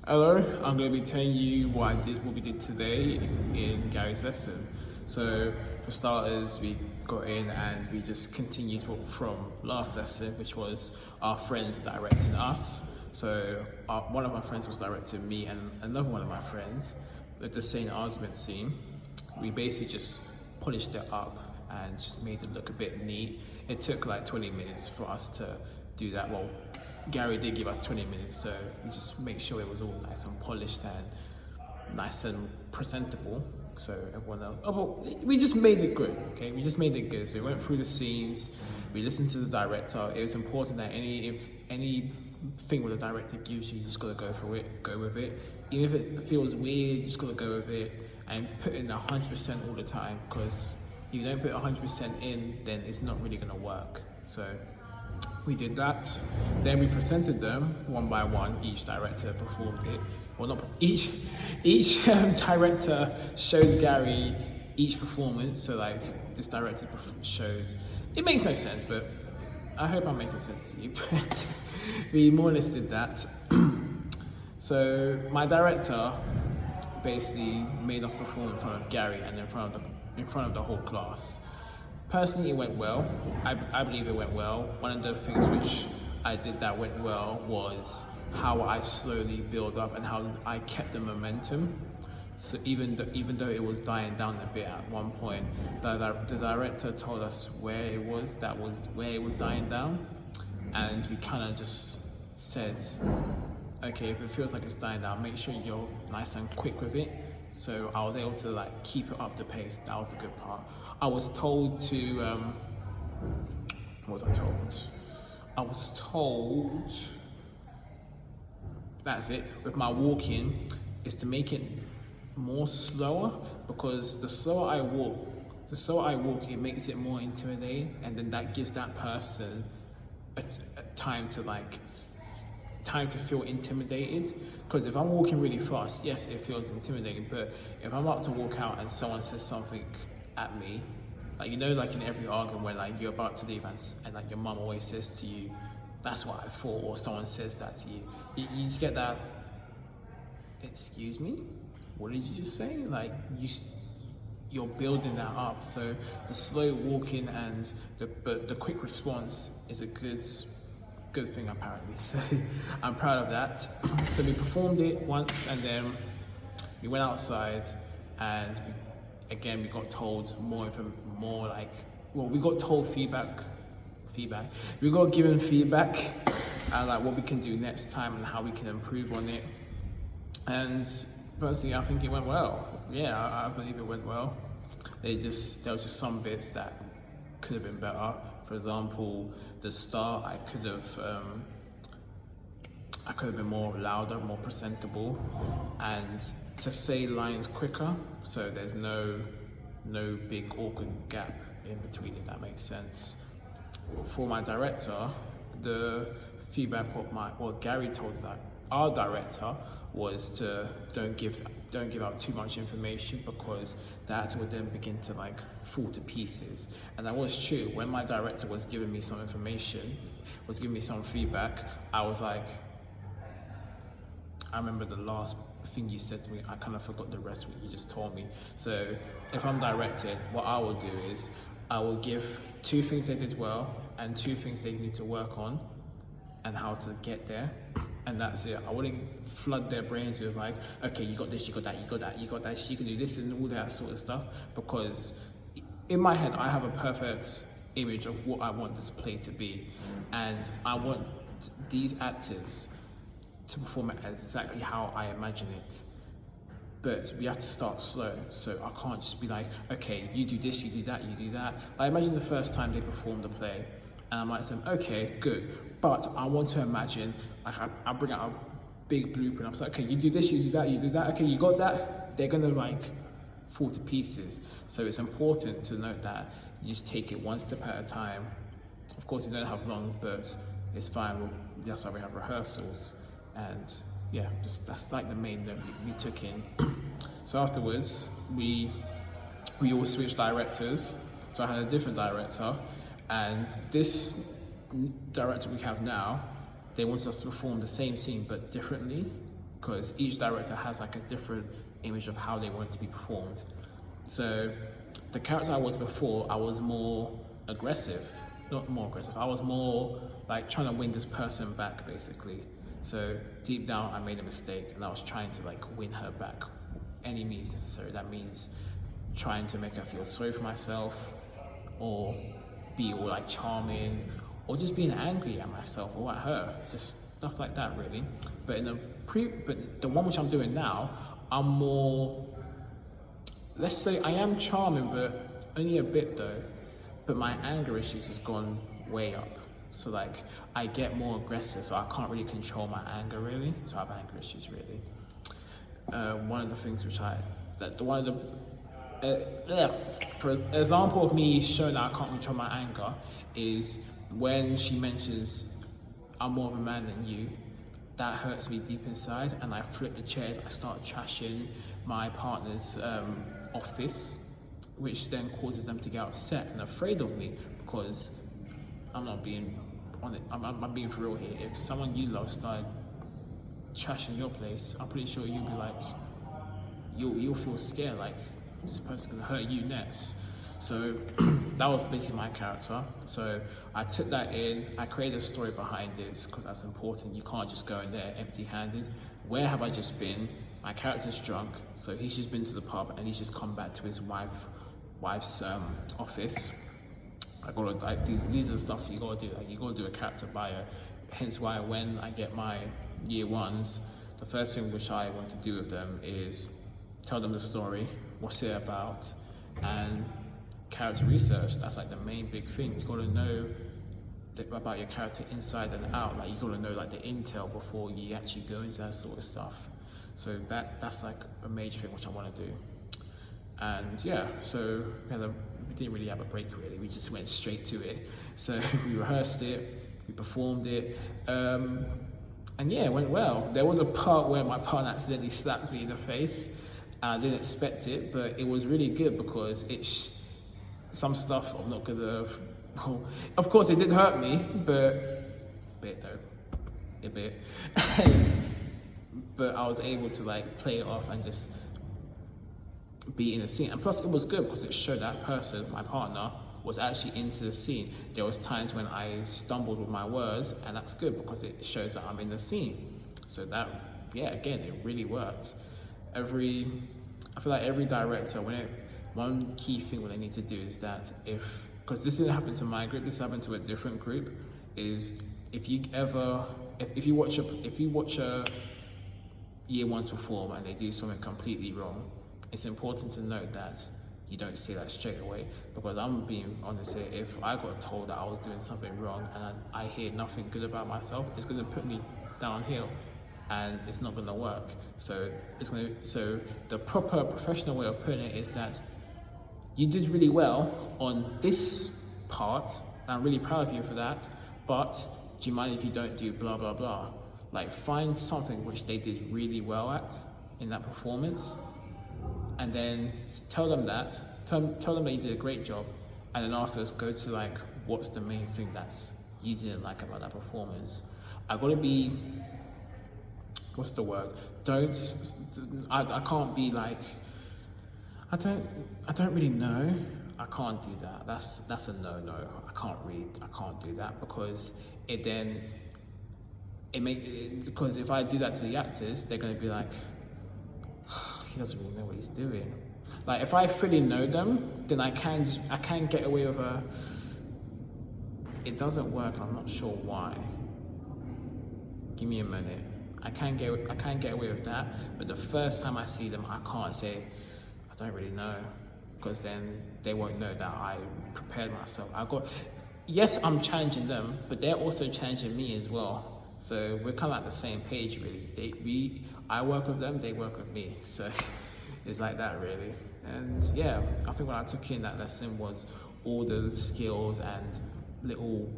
Hello, I'm going to be telling you what we did today in Gary's lesson. So, for starters, we got in and we just continued from last lesson, which was our friends directing us. So, one of my friends was directing me and another one of my friends with the same argument scene. We basically just polished it up and just made it look a bit neat. It took like 20 minutes for us to do that. Well, Gary did give us 20 minutes, so we just make sure it was all nice and polished and nice and presentable. So everyone else, well, we just made it good. Okay, we just made it good. So we went through the scenes, we listened to the director. It was important that if anything what the director gives you, you just gotta go for it, go with it. Even if it feels weird, you just gotta go with it and put in 100% all the time. Because if you don't put 100% in, then it's not really gonna work. So we did that. Then we presented them one by one. Each director performed it. Well, not each. Each director shows Gary each performance. So like this director shows. It makes no sense, but I hope I'm making sense to you. But we more or less did that. So my director basically made us perform in front of Gary and in front of the whole class. Personally, it went well. I believe it went well. One of the things which I did that went well was how I slowly build up and how I kept the momentum. So even though it was dying down a bit at one point, the director told us where it was dying down, and we kind of just said, okay, if it feels like it's dying down, make sure you're nice and quick with it. So I was able to like keep it up the pace. That was a good part. I was told to, what was I told? I was told, that's it, with my walking, is to make it more slower, because the slower I walk, it makes it more intimidating, and then that gives that person a time to feel intimidated. Because if I'm walking really fast, yes, it feels intimidating, but if I'm about to walk out and someone says something at me, like, you know, like in every argument where like you're about to leave and like your mum always says to you, that's what I thought, or someone says that to you, you just get that, excuse me, what did you just say? Like you're building that up. So the slow walking and the quick response is a good thing apparently. So I'm proud of that. So we performed it once and then we went outside and we got told we got told feedback. We got given feedback and like what we can do next time and how we can improve on it. And personally, I think it went well. Yeah, I believe it went well. There was just some bits that could have been better. For example, the start, I could have been more louder, more presentable, and to say lines quicker, so there's no big awkward gap in between, if that makes sense. For my director, the feedback what Gary told our director was to don't give out too much information, because that would then begin to like fall to pieces. And that was true. When my director was giving me some information, was giving me some feedback, I was like, I remember the last thing you said to me, I kind of forgot the rest of what you just told me. So if I'm directed, what I will do is I will give 2 things they did well and 2 things they need to work on and how to get there. And that's it. I wouldn't flood their brains with like, okay, you got this, you got that, you got that, you got that, you can do this and all that sort of stuff. Because in my head, I have a perfect image of what I want this play to be. And I want these actors to perform it as exactly how I imagine it. But we have to start slow, so I can't just be like, okay, you do this, you do that, you do that. I imagine the first time they performed the play, and I might say, okay, good, but I want to imagine, like I bring out a big blueprint, I'm like, okay, you do this, you do that, you do that, okay, you got that, they're gonna like fall to pieces. So it's important to note that you just take it one step at a time. Of course, we don't have long, but it's fine, that's why we have rehearsals. And yeah, that's like the main note we took in. So afterwards, we all switched directors. So I had a different director, and this director we have now, they wanted us to perform the same scene but differently, because each director has like a different image of how they want it to be performed. So the character I was before, I was more aggressive, not more aggressive, I was more like trying to win this person back basically. So deep down I made a mistake and I was trying to like win her back, any means necessary. That means trying to make her feel sorry for myself, or be all like charming, or just being angry at myself or at her, just stuff like that really. But but the one which I'm doing now, I'm more, let's say I am charming, but only a bit though, but my anger issues has gone way up. So like I get more aggressive, so I can't really control my anger really, so I have anger issues really. One of the things which for example of me showing that I can't control my anger is when she mentions I'm more of a man than you. That hurts me deep inside, and I flip the chairs. I start trashing my partner's office, which then causes them to get upset and afraid of me, because I'm not being on it. I'm being for real here. If someone you love started trashing your place, I'm pretty sure you'll be like, you'll feel scared, like this person's gonna hurt you next. So that was basically my character. So I took that in, I created a story behind it, because that's important. You can't just go in there empty-handed. Where have I just been? My character's drunk, so he's just been to the pub and he's just come back to his wife's office. I gotta, like, these are the stuff you gotta do. Like, you gotta do a character bio. Hence why when I get my year ones, the first thing which I want to do with them is tell them the story, what's it about, and character research. That's like the main big thing. You gotta know about your character inside and out. Like, you gotta know like the intel before you actually go into that sort of stuff. So that's like a major thing which I want to do. And yeah, so we didn't really have a break really. We just went straight to it. So we rehearsed it, we performed it, and yeah, it went well. There was a part where my partner accidentally slapped me in the face. I didn't expect it, but it was really good because some stuff I'm not gonna. Well, of course, it did hurt me, but a bit. But I was able to like play it off and just be in the scene. And plus, it was good because it showed that person, my partner, was actually into the scene. There was times when I stumbled with my words, and that's good because it shows that I'm in the scene. So that, yeah, again, it really worked. I feel like every director, one key thing what they need to do is that because this didn't happen to my group, this happened to a different group, is if you watch a year ones perform and they do something completely wrong, it's important to note that you don't say that straight away, because I'm being honest here, if I got told that I was doing something wrong and I hear nothing good about myself, it's going to put me downhill and it's not going to work. So the proper professional way of putting it is that you did really well on this part, and I'm really proud of you for that, but do you mind if you don't do blah blah blah? Like, find something which they did really well at in that performance, and then tell them that you did a great job, and then afterwards go to like, what's the main thing that you didn't like about that performance? I gotta be, what's the word? I can't be like, I don't really know. I can't do that. That's a no. I can't do that, because because if I do that to the actors, they're gonna be like, he doesn't really know what he's doing. Like, if I fully know them, then I can get away with it doesn't work, I'm not sure why. Give me a minute. I can get away with that, but the first time I see them, I can't say, I don't really know, because then they won't know that I prepared myself. Yes, I'm challenging them, but they're also challenging me as well. So we're kind of at the same page, really. I work with them, they work with me. So it's like that, really. And yeah, I think what I took in that lesson was all the skills and little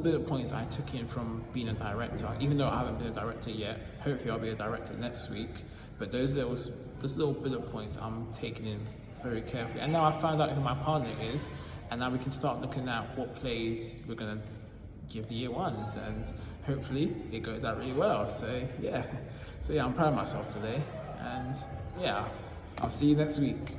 bullet points I took in from being a director. Even though I haven't been a director yet, hopefully I'll be a director next week. But those little bullet points I'm taking in very carefully. And now I found out who my partner is, and now we can start looking at what plays we're gonna give the year ones, and hopefully it goes out really well. So yeah, I'm proud of myself today, and yeah, I'll see you next week.